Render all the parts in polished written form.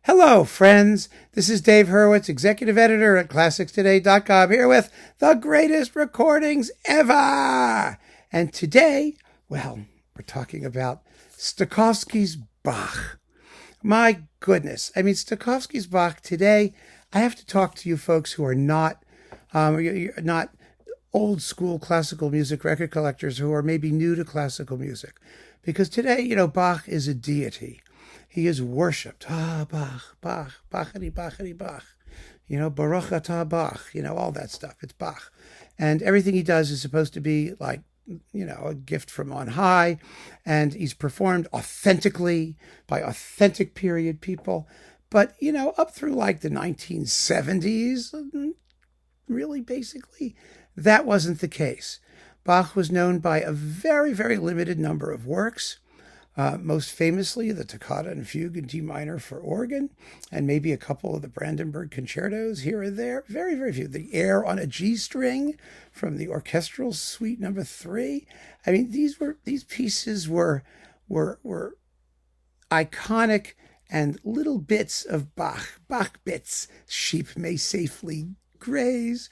Hello, friends. This is Dave Hurwitz, executive editor at ClassicsToday.com, here with the greatest recordings ever. And today, well, we're talking about Stokowski's Bach. My goodness. I mean, Stokowski's Bach today, I have to talk to you folks who are not old school classical music record collectors who are maybe new to classical music. Because today, Bach is a deity. He is worshipped. Bach, Bach, Bachity, Bachity, Bach. Baruch atah Bach, all that stuff. It's Bach. And everything he does is supposed to be like, a gift from on high. And he's performed authentically by authentic period people. But, up through like the 1970s, really basically, that wasn't the case. Bach was known by a very, very limited number of works. Most famously, the Toccata and Fugue in D minor for organ, and maybe a couple of the Brandenburg concertos here or there. Very, very few. The Air on a G string from the Orchestral Suite Number 3. I mean, these pieces were iconic and little bits of Bach bits. Sheep may safely graze.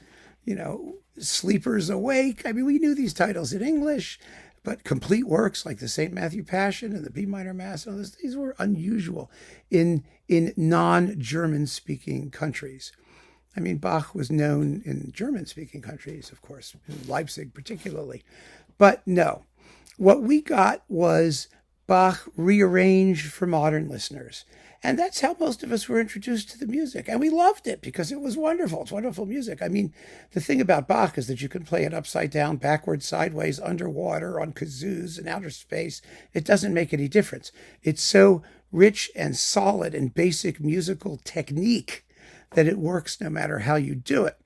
Sleepers awake. I mean, we knew these titles in English. But complete works like the St. Matthew Passion and the B minor Mass, these were unusual in non-German speaking countries. I mean, Bach was known in German speaking countries, of course, in Leipzig particularly. But no, what we got was Bach rearranged for modern listeners. And that's how most of us were introduced to the music. And we loved it because it was wonderful. It's wonderful music. I mean, the thing about Bach is that you can play it upside down, backwards, sideways, underwater, on kazoos, in outer space. It doesn't make any difference. It's so rich and solid and basic musical technique that it works no matter how you do it.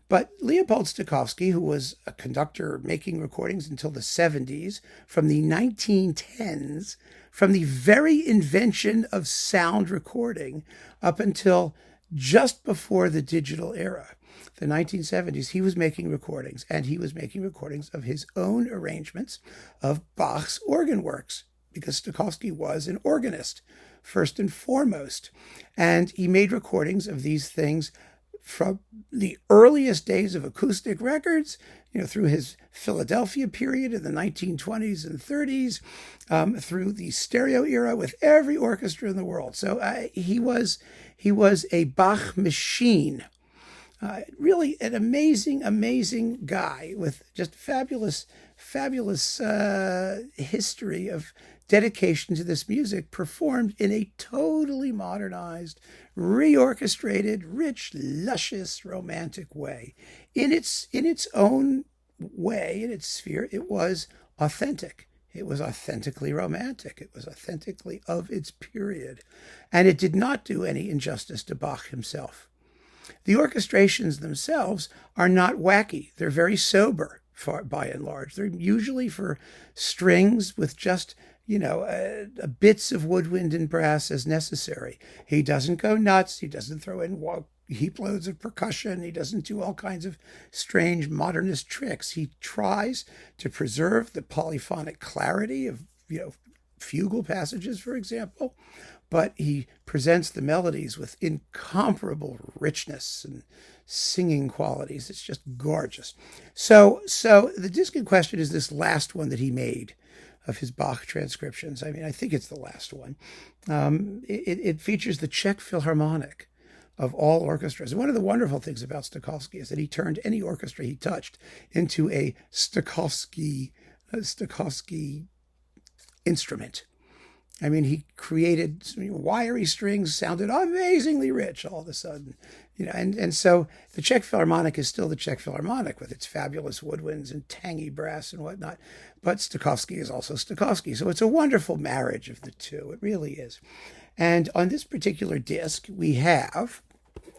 But Leopold Stokowski, who was a conductor making recordings until the 70s, from the 1910s, from the very invention of sound recording up until just before the digital era, the 1970s, he was making recordings, and he was making recordings of his own arrangements of Bach's organ works, because Stokowski was an organist, first and foremost. And he made recordings of these things from the earliest days of acoustic records, through his Philadelphia period in the 1920s and 30s, through the stereo era with every orchestra in the world. So he was a Bach machine. Really an amazing guy with just fabulous history of dedication to this music, performed in a totally modernized, reorchestrated, rich, luscious, romantic way. In its own way, in its sphere, it was authentic. It was authentically romantic. It was authentically of its period. And it did not do any injustice to Bach himself. The orchestrations themselves are not wacky. They're very sober, by and large. They're usually for strings with just bits of woodwind and brass as necessary. He doesn't go nuts. He doesn't throw in heap loads of percussion. He doesn't do all kinds of strange modernist tricks. He tries to preserve the polyphonic clarity of, fugal passages, for example, but he presents the melodies with incomparable richness and singing qualities. It's just gorgeous. So the disc in question is this last one that he made of his Bach transcriptions. I mean, I think it's the last one. It features the Czech Philharmonic of all orchestras. And one of the wonderful things about Stokowski is that he turned any orchestra he touched into a Stokowski instrument. I mean, he created wiry strings, sounded amazingly rich all of a sudden. And so the Czech Philharmonic is still the Czech Philharmonic with its fabulous woodwinds and tangy brass and whatnot. But Stokowski is also Stokowski. So it's a wonderful marriage of the two. It really is. And on this particular disc, we have,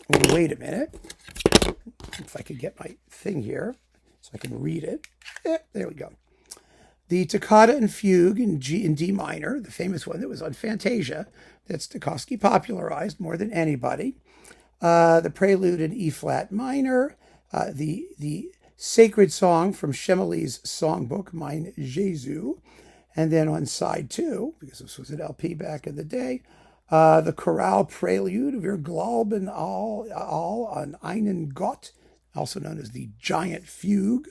wait a minute, if I could get my thing here so I can read it. There we go. The Toccata and Fugue in D minor, the famous one that was on Fantasia, that Stokowski popularized more than anybody. The Prelude in E flat minor, the sacred song from Schemeli's songbook, Mein Jesu, and then on side 2, because this was an LP back in the day, The chorale prelude of your Glauben all on einen Gott, also known as the Giant Fugue,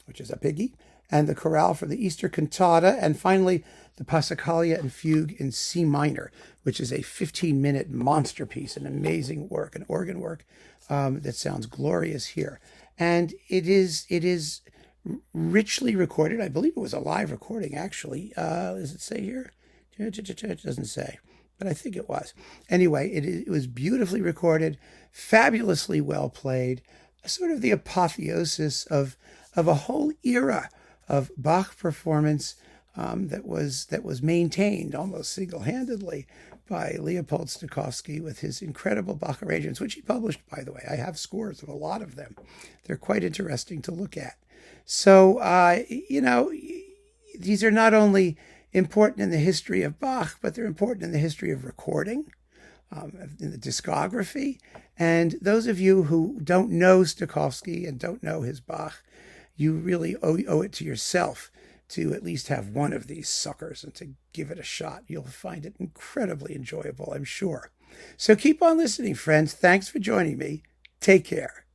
which is a piggy, and the chorale for the Easter Cantata, and finally the Passacaglia and Fugue in C minor, which is a 15-minute monster piece, an amazing work, an organ work that sounds glorious here. And it is richly recorded. I believe it was a live recording, actually. Does it say here? It doesn't say, but I think it was. Anyway, it was beautifully recorded, fabulously well played, sort of the apotheosis of a whole era of Bach performance that was maintained almost single-handedly by Leopold Stokowski with his incredible Bach arrangements, which he published, by the way. I have scores of a lot of them. They're quite interesting to look at. So, these are not only important in the history of Bach, but they're important in the history of recording, in the discography. And those of you who don't know Stokowski and don't know his Bach, you really owe it to yourself to at least have one of these suckers and to give it a shot. You'll find it incredibly enjoyable, I'm sure. So keep on listening, friends. Thanks for joining me. Take care.